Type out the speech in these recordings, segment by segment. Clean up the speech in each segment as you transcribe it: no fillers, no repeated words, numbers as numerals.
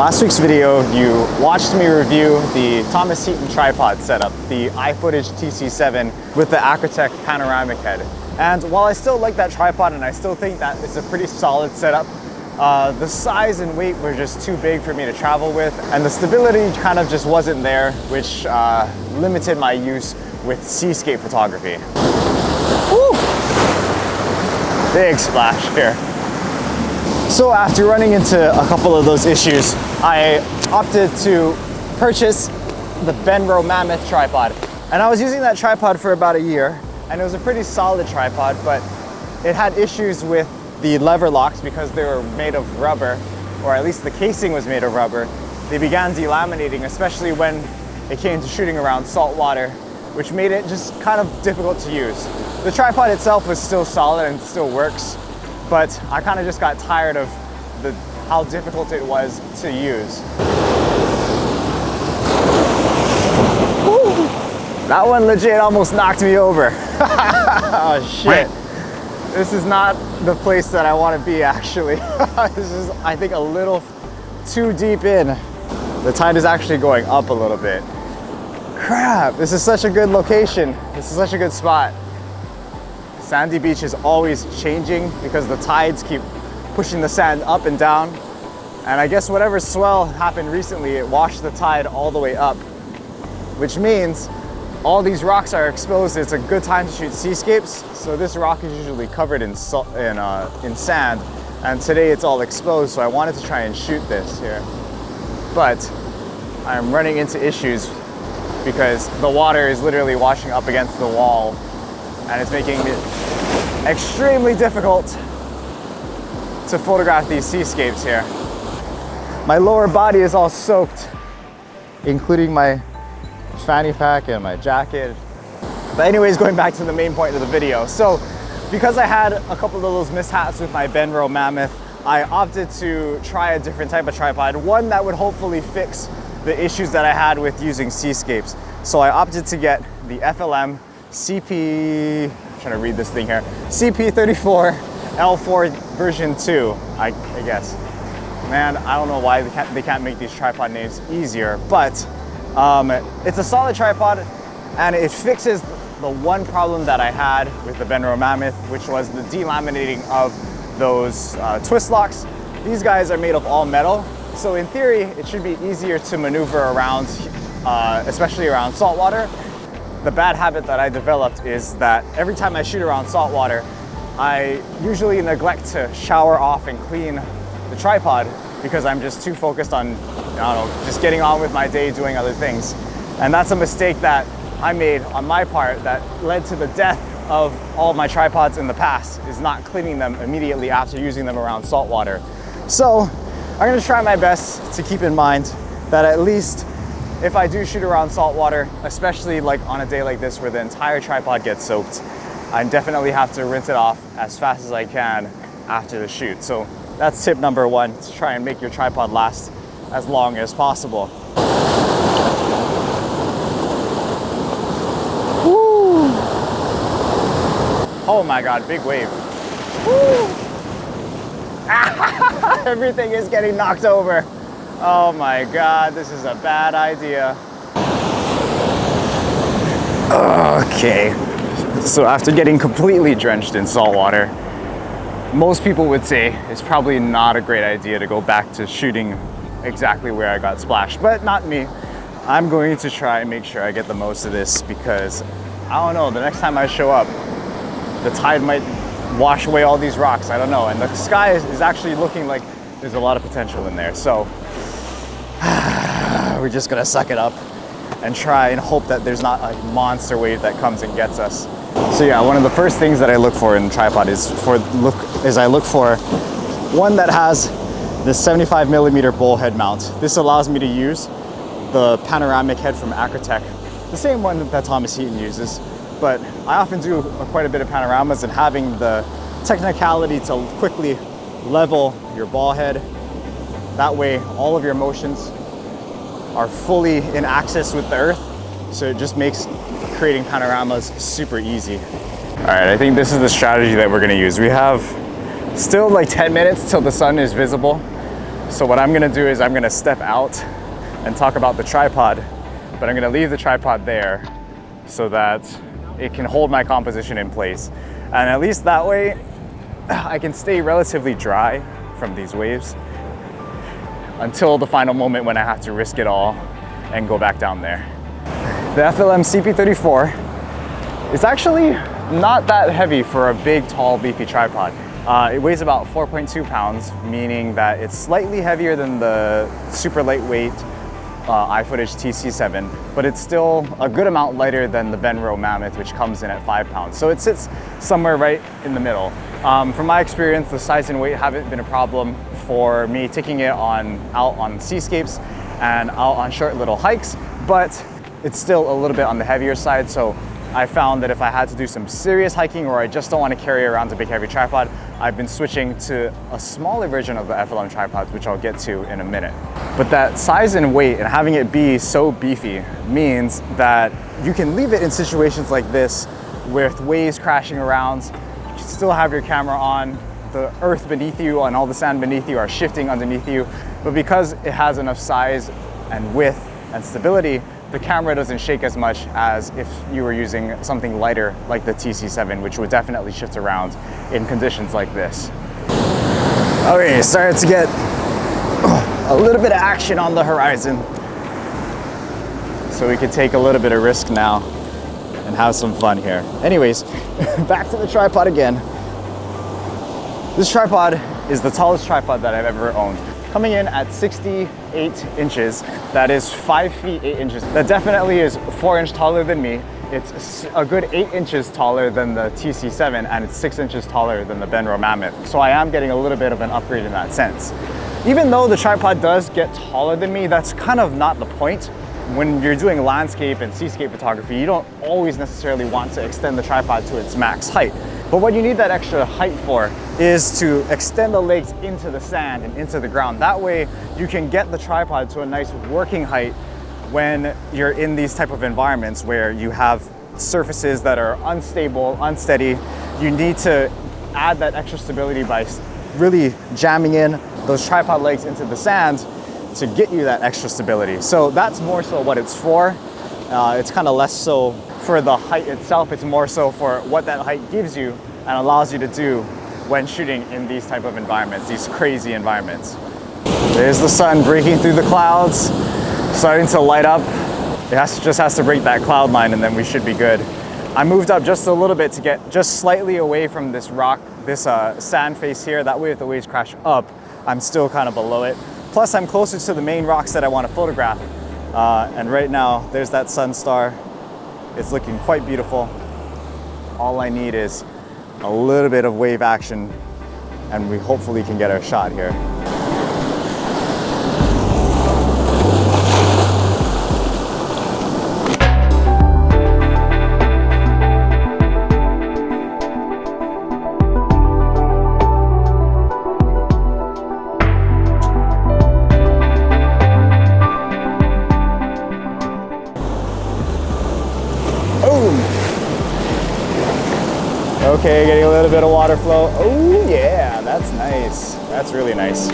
last week's video, you watched me review the Thomas Heaton tripod setup, the iFootage TC7 with the Acrotech panoramic head. And while I still like that tripod and I still think that it's a pretty solid setup, the size and weight were just too big for me to travel with, and the stability kind of just wasn't there, which limited my use with seascape photography. Woo! Big splash here. So after running into a couple of those issues, I opted to purchase the Benro Mammoth tripod. And I was using that tripod for about a year, and it was a pretty solid tripod, but it had issues with the lever locks because they were made of rubber, or at least the casing was made of rubber. They began delaminating, especially when it came to shooting around salt water, which made it just kind of difficult to use. The tripod itself was still solid and still works, but I kind of just got tired of how difficult it was to use. Woo! That one legit almost knocked me over. Oh shit. This is not the place that I want to be, actually. This is, I think, a little too deep in. The tide is actually going up a little bit. Crap, this is such a good location. This is such a good spot. Sandy Beach is always changing because the tides keep pushing the sand up and down. And I guess whatever swell happened recently, it washed the tide all the way up, which means all these rocks are exposed. It's a good time to shoot seascapes. So this rock is usually covered in sand, and today it's all exposed. So I wanted to try and shoot this here, but I'm running into issues because the water is literally washing up against the wall, and it's making it extremely difficult to photograph these seascapes here. My lower body is all soaked, including my fanny pack and my jacket. But anyways, going back to the main point of the video. So because I had a couple of those mishaps with my Benro Mammoth, I opted to try a different type of tripod, one that would hopefully fix the issues that I had with using seascapes. So I opted to get the FLM CP, I'm trying to read this thing here, CP34 L4 version 2, I guess. Man, I don't know why they can't make these tripod names easier, but it's a solid tripod, and it fixes the one problem that I had with the Benro Mammoth, which was the delaminating of those twist locks. These guys are made of all metal, so in theory, it should be easier to maneuver around, especially around salt water. The bad habit that I developed is that every time I shoot around salt water, I usually neglect to shower off and clean the tripod because I'm just too focused on, I don't know, just getting on with my day doing other things. And that's a mistake that I made on my part that led to the death of all of my tripods in the past, is not cleaning them immediately after using them around salt water. So I'm gonna try my best to keep in mind that at least if I do shoot around salt water, especially like on a day like this where the entire tripod gets soaked, I definitely have to rinse it off as fast as I can after the shoot. So that's tip number one, to try and make your tripod last as long as possible. Woo! Oh my God, big wave. Woo! Everything is getting knocked over. Oh my God, this is a bad idea. Okay, so after getting completely drenched in salt water, most people would say it's probably not a great idea to go back to shooting exactly where I got splashed, but not me. I'm going to try and make sure I get the most of this because, I don't know, the next time I show up, the tide might wash away all these rocks, I don't know. And the sky is actually looking like there's a lot of potential in there. So we're just gonna suck it up and try and hope that there's not a monster wave that comes and gets us. So yeah, one of the first things that I look for in a tripod is I look for one that has the 75mm bullhead mount. This allows me to use the panoramic head from Acrotech, the same one that Thomas Heaton uses, but I often do quite a bit of panoramas, and having the technicality to quickly level your ball head, that way all of your motions are fully in axis with the earth, so it just makes creating panoramas super easy. All right, I think this is the strategy that we're gonna use. We have still like 10 minutes till the sun is visible. So what I'm gonna do is I'm gonna step out and talk about the tripod, but I'm gonna leave the tripod there so that it can hold my composition in place. And at least that way, I can stay relatively dry from these waves until the final moment when I have to risk it all and go back down there. The FLM CP34 is actually not that heavy for a big, tall, beefy tripod. It weighs about 4.2 pounds, meaning that it's slightly heavier than the super lightweight iFootage TC7, but it's still a good amount lighter than the Benro Mammoth, which comes in at 5 pounds. So it sits somewhere right in the middle. From my experience, the size and weight haven't been a problem for me taking it out on Seascapes and out on short little hikes, but it's still a little bit on the heavier side. So I found that if I had to do some serious hiking or I just don't want to carry around a big heavy tripod, I've been switching to a smaller version of the FLM tripods, which I'll get to in a minute. But that size and weight and having it be so beefy means that you can leave it in situations like this with waves crashing around. You can still have your camera on, the earth beneath you and all the sand beneath you are shifting underneath you. But because it has enough size and width and stability, the camera doesn't shake as much as if you were using something lighter like the TC7, which would definitely shift around in conditions like this. Okay, starting to get a little bit of action on the horizon. So we can take a little bit of risk now and have some fun here. Anyways, back to the tripod again. This tripod is the tallest tripod that I've ever owned. Coming in at 68 inches, that is 5 feet 8 inches. That definitely is 4 inches taller than me. It's a good 8 inches taller than the TC7, and it's 6 inches taller than the Benro Mammoth. So I am getting a little bit of an upgrade in that sense. Even though the tripod does get taller than me, that's kind of not the point. When you're doing landscape and seascape photography, you don't always necessarily want to extend the tripod to its max height. But what you need that extra height for is to extend the legs into the sand and into the ground. That way you can get the tripod to a nice working height when you're in these type of environments where you have surfaces that are unstable, unsteady. You need to add that extra stability by really jamming in those tripod legs into the sand to get you that extra stability. So that's more so what it's for. It's kind of less so for the height itself. It's more so for what that height gives you and allows you to do when shooting in these type of environments, these crazy environments. There's the sun breaking through the clouds, starting to light up. It just has to break that cloud line and then we should be good. I moved up just a little bit to get just slightly away from this rock, this sand face here. That way if the waves crash up, I'm still kind of below it. Plus I'm closer to the main rocks that I want to photograph. And right now, there's that sun star. It's looking quite beautiful. All I need is a little bit of wave action and we hopefully can get our shot here. Okay, getting a little bit of water flow. Oh yeah, that's nice. That's really nice.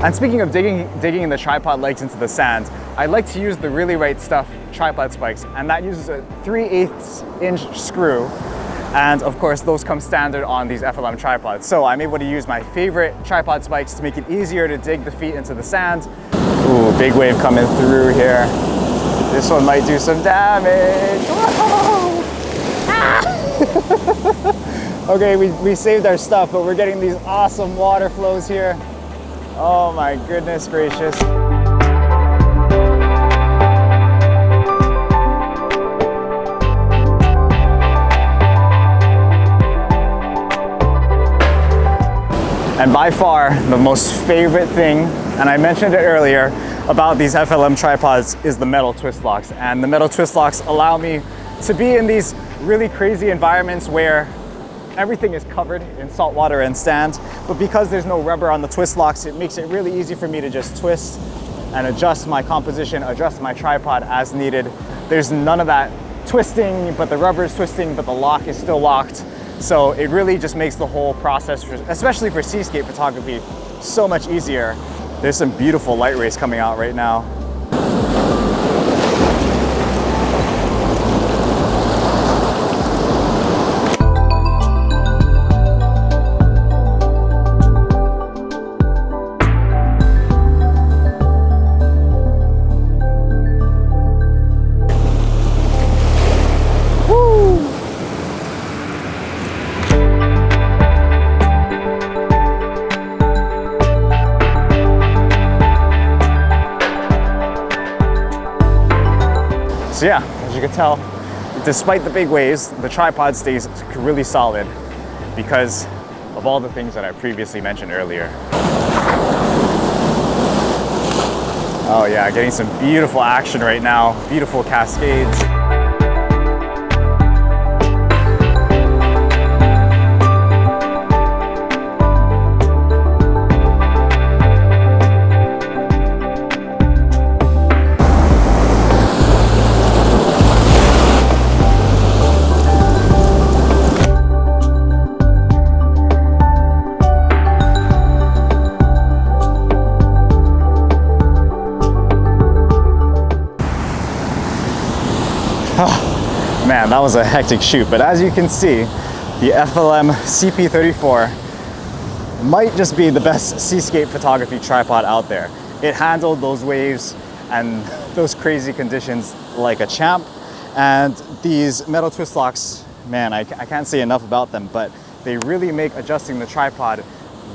And speaking of digging the tripod legs into the sand, I like to use the Really Right Stuff tripod spikes, and that uses a 3/8 inch screw. And of course, those come standard on these FLM tripods. So I'm able to use my favorite tripod spikes to make it easier to dig the feet into the sand. Ooh, big wave coming through here. This one might do some damage. Okay, we saved our stuff, but we're getting these awesome water flows here. Oh my goodness gracious. And by far, the most favorite thing, and I mentioned it earlier, about these FLM tripods is the metal twist locks. And the metal twist locks allow me to be in these really crazy environments where everything is covered in salt water and sand. But because there's no rubber on the twist locks, it makes it really easy for me to just twist and adjust my composition, adjust my tripod as needed. There's none of that twisting, but the rubber is twisting, but the lock is still locked. So it really just makes the whole process, especially for seascape photography, so much easier. There's some beautiful light rays coming out right now. So yeah, as you can tell, despite the big waves, the tripod stays really solid because of all the things that I previously mentioned earlier. Oh yeah, getting some beautiful action right now, beautiful cascades. Man, that was a hectic shoot, but as you can see, the FLM CP34 might just be the best seascape photography tripod out there. It handled those waves and those crazy conditions like a champ, and these metal twist locks, man, I can't say enough about them, but they really make adjusting the tripod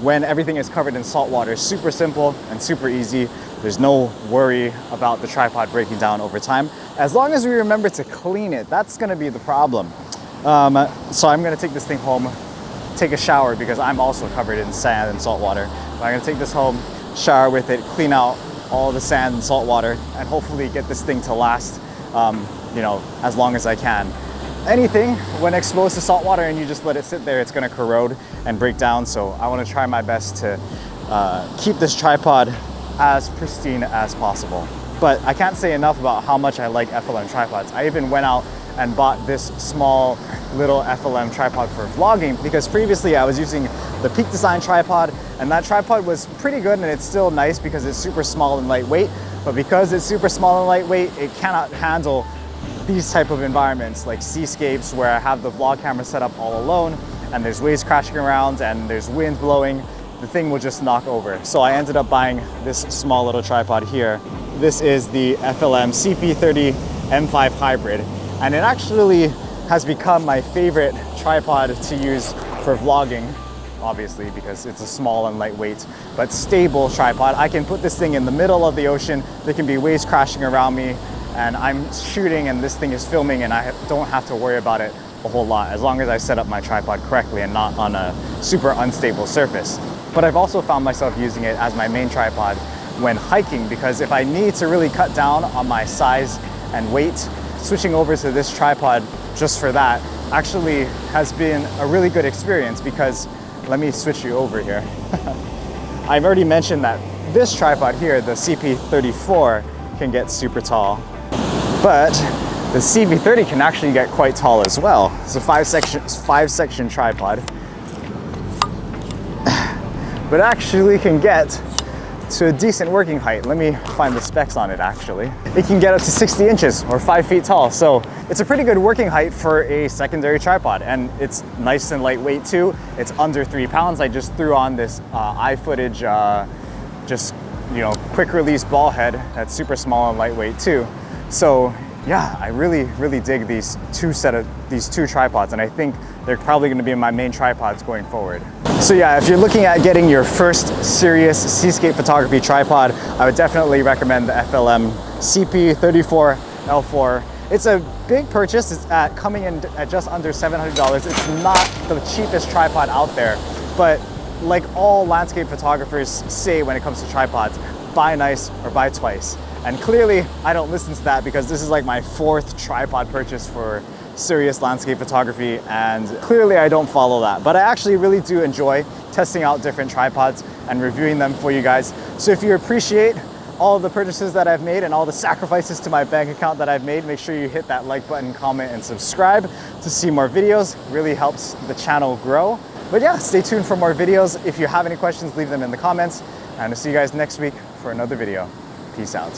when everything is covered in salt water super simple and super easy. There's no worry about the tripod breaking down over time. As long as we remember to clean it, that's gonna be the problem. So I'm gonna take this thing home, take a shower because I'm also covered in sand and salt water. But I'm gonna take this home, shower with it, clean out all the sand and salt water, and hopefully get this thing to last, you know, as long as I can. Anything, when exposed to salt water and you just let it sit there, it's gonna corrode and break down. So I wanna try my best to keep this tripod as pristine as possible. But I can't say enough about how much I like FLM tripods. I even went out and bought this small little FLM tripod for vlogging because previously I was using the Peak Design tripod, and that tripod was pretty good and it's still nice because it's super small and lightweight. But because it's super small and lightweight, it cannot handle these type of environments like seascapes where I have the vlog camera set up all alone and there's waves crashing around and there's wind blowing. The thing will just knock over. So I ended up buying this small little tripod here. This is the FLM CP30 M5 Hybrid, and it actually has become my favorite tripod to use for vlogging, obviously because it's a small and lightweight but stable tripod. I can put this thing in the middle of the ocean, there can be waves crashing around me, and I'm shooting and this thing is filming and I don't have to worry about it a whole lot as long as I set up my tripod correctly and not on a super unstable surface. But I've also found myself using it as my main tripod when hiking because if I need to really cut down on my size and weight, switching over to this tripod just for that actually has been a really good experience because, let me switch you over here. I've already mentioned that this tripod here, the CP34, can get super tall, but the CP30 can actually get quite tall as well. It's a five section tripod, but actually can get to a decent working height. Let me find the specs on it actually. It can get up to 60 inches or 5 feet tall. So it's a pretty good working height for a secondary tripod, and it's nice and lightweight too. It's under 3 pounds. I just threw on this iFootage, just, you know, quick release ball head that's super small and lightweight too. So yeah, I really dig these two tripods, and I think they're probably going to be my main tripods going forward. So yeah, if you're looking at getting your first serious seascape photography tripod, I would definitely recommend the FLM CP34 L4. It's a big purchase. It's coming in at just under $700. It's not the cheapest tripod out there, but like all landscape photographers say when it comes to tripods, buy nice or buy twice. And clearly I don't listen to that because this is like my 4th tripod purchase for serious landscape photography, and clearly I don't follow that. But I actually really do enjoy testing out different tripods and reviewing them for you guys. So if you appreciate all of the purchases that I've made and all the sacrifices to my bank account that I've made, make sure you hit that like button, comment, and subscribe to see more videos. It really helps the channel grow. But yeah, stay tuned for more videos. If you have any questions, leave them in the comments. And I'll see you guys next week for another video. Peace out.